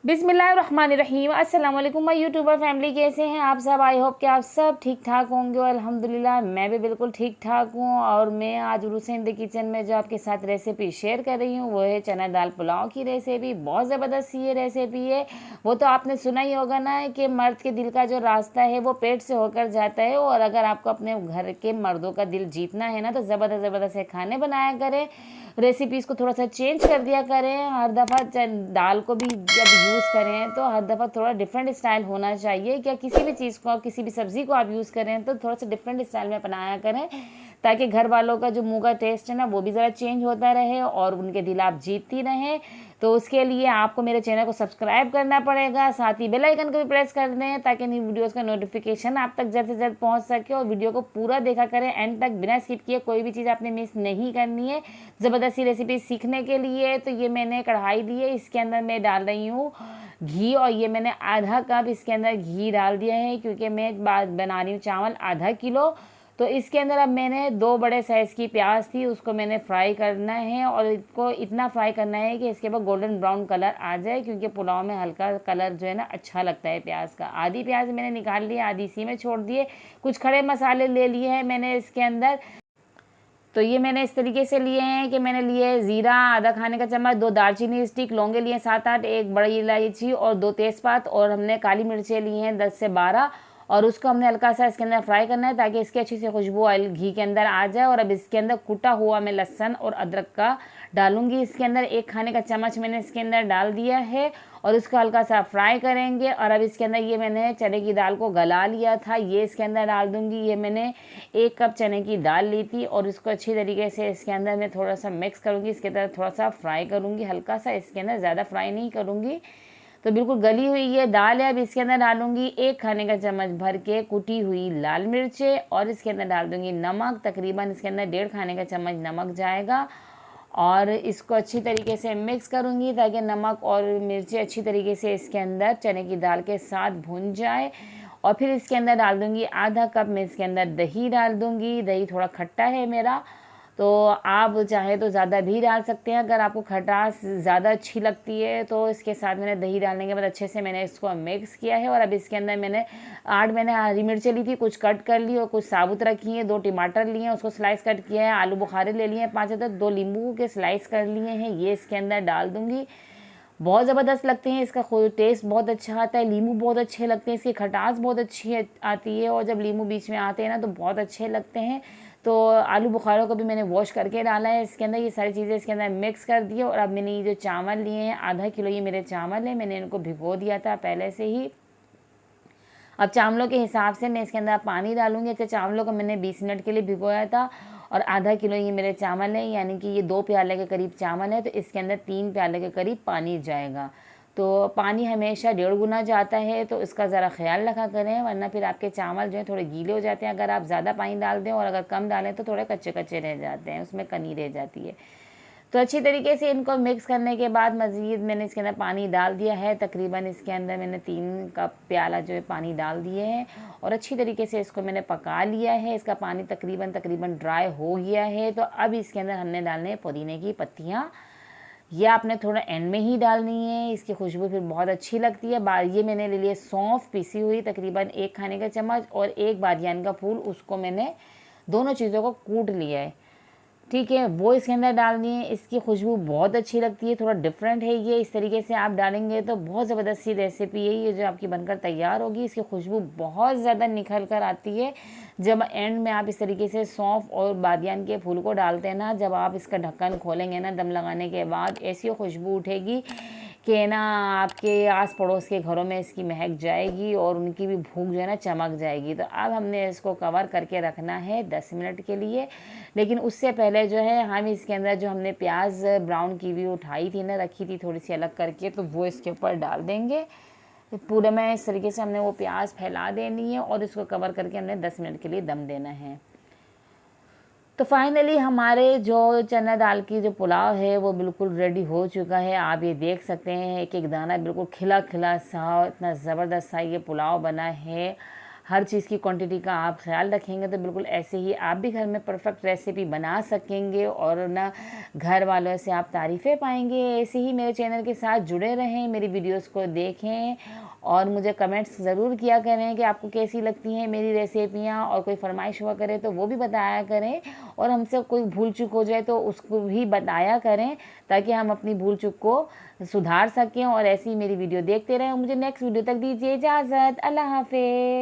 बिस्मिल्लाहिर्रहमानिर्रहीम। अस्सलाम वालेकुम माय यूट्यूबर फैमिली, कैसे हैं आप सब। आई होप कि आप सब ठीक ठाक होंगे और अल्हम्दुलिल्लाह मैं भी बिल्कुल ठीक ठाक हूँ। और मैं आज उर्स इन द किचन में जो आपके साथ रेसिपी शेयर कर रही हूँ वो है चना दाल पुलाव की रेसिपी। बहुत ज़बरदस्त ये रेसिपी है। वो तो आपने सुना ही होगा ना कि मर्द के दिल का जो रास्ता है वो पेट से होकर जाता है। और अगर आपको अपने घर के मर्दों का दिल जीतना है ना तो ज़बरदस्त ज़बरदस्त खाने बनाया करें, रेसिपीज़ को थोड़ा सा चेंज कर दिया करें। हर दफ़ा दाल को भी जब यूज़ करें तो हर दफ़ा थोड़ा डिफरेंट स्टाइल होना चाहिए। क्या किसी भी चीज़ को, किसी भी सब्ज़ी को आप यूज़ करें तो थोड़ा सा डिफरेंट स्टाइल में बनाया करें, ताकि घर वालों का जो मुंह का टेस्ट है ना वो भी ज़रा चेंज होता रहे और उनके दिल आप जीतती रहें। तो उसके लिए आपको मेरे चैनल को सब्सक्राइब करना पड़ेगा, साथ ही बेल आइकन को भी प्रेस कर दें ताकि न्यू वीडियोस का नोटिफिकेशन आप तक जल्द से जल्द पहुंच सके। और वीडियो को पूरा देखा करें एंड तक, बिना स्किप किए। कोई भी चीज़ आपने मिस नहीं करनी है ज़बरदस्ती रेसिपी सीखने के लिए। तो ये मैंने कढ़ाई ली है, इसके अंदर मैं डाल रही हूँ घी। और ये मैंने आधा कप इसके अंदर घी डाल दिया है, क्योंकि मैं बना रही हूँ चावल आधा किलो। तो इसके अंदर अब मैंने 2 बड़े साइज़ की प्याज थी, उसको मैंने फ्राई करना है। और इसको इतना फ्राई करना है कि इसके ऊपर गोल्डन ब्राउन कलर आ जाए, क्योंकि पुलाव में हल्का कलर जो है ना अच्छा लगता है प्याज का। आधी प्याज मैंने निकाल ली, आधी इसी में छोड़ दिए। कुछ खड़े मसाले ले लिए हैं मैंने इसके अंदर। तो ये मैंने इस तरीके से लिए हैं कि मैंने लिए ज़ीरा आधा खाने का चम्मच, 2 दालचीनी स्टिक, लौंगे लिए 7-8, 1 बड़ी इलायची और 2 तेज़पात, और हमने काली मिर्चें ली हैं 10 से 12। और उसको हमने हल्का सा इसके अंदर फ्राई करना है ताकि इसकी अच्छी सी खुशबू ऑयल घी के अंदर आ जाए। और अब इसके अंदर कुटा हुआ मैं लहसुन और अदरक का डालूंगी इसके अंदर। 1 खाने का चम्मच मैंने इसके अंदर डाल दिया है और उसको हल्का सा फ्राई करेंगे। और अब इसके अंदर ये मैंने चने की दाल को गला लिया था, ये इसके अंदर डाल दूंगी। ये मैंने 1 कप चने की दाल ली थी और इसको अच्छी तरीके से इसके अंदर मैं थोड़ा सा मिक्स करूँगी। इसके अंदर थोड़ा सा फ्राई करूँगी, हल्का सा, इसके अंदर ज़्यादा फ्राई नहीं करूँगी। तो बिल्कुल गली हुई ये दाल है। अब इसके अंदर डालूंगी 1 खाने का चम्मच भर के कुटी हुई लाल मिर्चें और इसके अंदर डाल दूंगी नमक। तकरीबन इसके अंदर 1.5 खाने का चम्मच नमक जाएगा। और इसको अच्छी तरीके से मिक्स करूंगी ताकि नमक और मिर्ची अच्छी तरीके से इसके अंदर चने की दाल के साथ भुन जाए। और फिर इसके अंदर डाल दूंगी आधा कप मैं इसके अंदर दही डाल दूंगी। दही थोड़ा खट्टा है मेरा, तो आप चाहे तो ज़्यादा भी डाल सकते हैं। अगर आपको खटास ज़्यादा अच्छी लगती है तो इसके साथ मैंने दही डालने के बाद अच्छे से मैंने इसको मिक्स किया है। और अब इसके अंदर मैंने 8 मैंने हरी मिर्चें ली थी, कुछ कट कर ली और कुछ साबुत रखी हैं। 2 टमाटर लिए हैं, उसको स्लाइस कट किया है। आलू बुखारे ले लिए हैं 5 अदद, 2 नींबू के स्लाइस कर लिए हैं, ये इसके अंदर डाल दूँगी। बहुत ज़बरदस्त लगते हैं, इसका टेस्ट बहुत अच्छा आता है। नींबू बहुत अच्छे लगते हैं, इसकी खटास बहुत अच्छी आती है और जब नींबू बीच में आते हैं ना तो बहुत अच्छे लगते हैं। तो आलू बुखारों को भी मैंने वॉश करके डाला है इसके अंदर। ये सारी चीज़ें इसके अंदर मिक्स कर दी है। और अब मैंने ये जो चावल लिए हैं आधा किलो, ये मेरे चावल हैं, मैंने इनको भिगो दिया था पहले से ही। अब चावलों के हिसाब से मैं इसके अंदर पानी डालूंगी। अच्छा, चावलों को मैंने 20 मिनट के लिए भिगोया था और आधा किलो ये मेरे चावल हैं, यानी कि ये 2 प्याले के करीब चावल है, तो इसके अंदर 3 प्याले के करीब पानी जाएगा। तो पानी हमेशा 1.5 गुना जाता है, तो इसका ज़रा ख्याल रखा करें, वरना फिर आपके चावल जो है थोड़े गीले हो जाते हैं अगर आप ज़्यादा पानी डाल दें, और अगर कम डालें तो थोड़े कच्चे कच्चे रह जाते हैं, उसमें कनी रह जाती है। तो अच्छी तरीके से इनको मिक्स करने के बाद मज़ीद मैंने इसके अंदर पानी डाल दिया है। तकरीबन इसके अंदर मैंने 3 कप प्याला जो है पानी डाल दिए हैं और अच्छी तरीके से इसको मैंने पका लिया है। इसका पानी तकरीबन ड्राई हो गया है। तो अब इसके अंदर हमने डालने हैं पुदीने की पत्तियाँ। ये आपने थोड़ा एंड में ही डालनी है, इसकी खुशबू फिर बहुत अच्छी लगती है। ये मैंने ले लिया सौंफ पिसी हुई, तकरीबन 1 खाने का चम्मच, और 1 बादियान का फूल, उसको मैंने दोनों चीज़ों को कूट लिया है, ठीक है, वो इसके अंदर डालनी है। इसकी खुशबू बहुत अच्छी लगती है, थोड़ा डिफरेंट है ये। इस तरीके से आप डालेंगे तो बहुत ज़बरदस्त सी रेसिपी है ये जो आपकी बनकर तैयार होगी। इसकी खुशबू बहुत ज़्यादा निखर कर आती है जब एंड में आप इस तरीके से सौंफ और बादियान के फूल को डालते हैं ना। जब आप इसका ढक्कन खोलेंगे ना दम लगाने के बाद, ऐसी खुशबू उठेगी कि ना आपके आस पड़ोस के घरों में इसकी महक जाएगी और उनकी भी भूख जो है ना चमक जाएगी। तो अब हमने इसको कवर करके रखना है 10 मिनट के लिए। लेकिन उससे पहले जो है हम इसके अंदर जो हमने प्याज ब्राउन की हुई उठाई थी ना, रखी थी थोड़ी सी अलग करके, तो वो इसके ऊपर डाल देंगे। तो पूरे में इस तरीके से हमने वो प्याज फैला देनी है और इसको कवर करके हमने 10 मिनट के लिए दम देना है। तो फाइनली हमारे जो चना दाल की जो पुलाव है वो बिल्कुल रेडी हो चुका है। आप ये देख सकते हैं एक एक दाना बिल्कुल खिला खिला सा, इतना ज़बरदस्त सा ये पुलाव बना है। हर चीज़ की क्वांटिटी का आप ख्याल रखेंगे तो बिल्कुल ऐसे ही आप भी घर में परफेक्ट रेसिपी बना सकेंगे और ना घर वालों से आप तारीफ़ें पाएंगे। ऐसे ही मेरे चैनल के साथ जुड़े रहें, मेरी वीडियोस को देखें और मुझे कमेंट्स ज़रूर किया करें कि आपको कैसी लगती हैं मेरी रेसिपियाँ, और कोई फरमाइश हुआ करे तो वो भी बताया करें, और हमसे कोई भूल चूक हो जाए तो उसको भी बताया करें ताकि हम अपनी भूल चूक को सुधार सकें। और ऐसी ही मेरी वीडियो देखते रहें। मुझे नेक्स्ट वीडियो तक दीजिए इजाज़त। अल्लाह हाफ़िज़।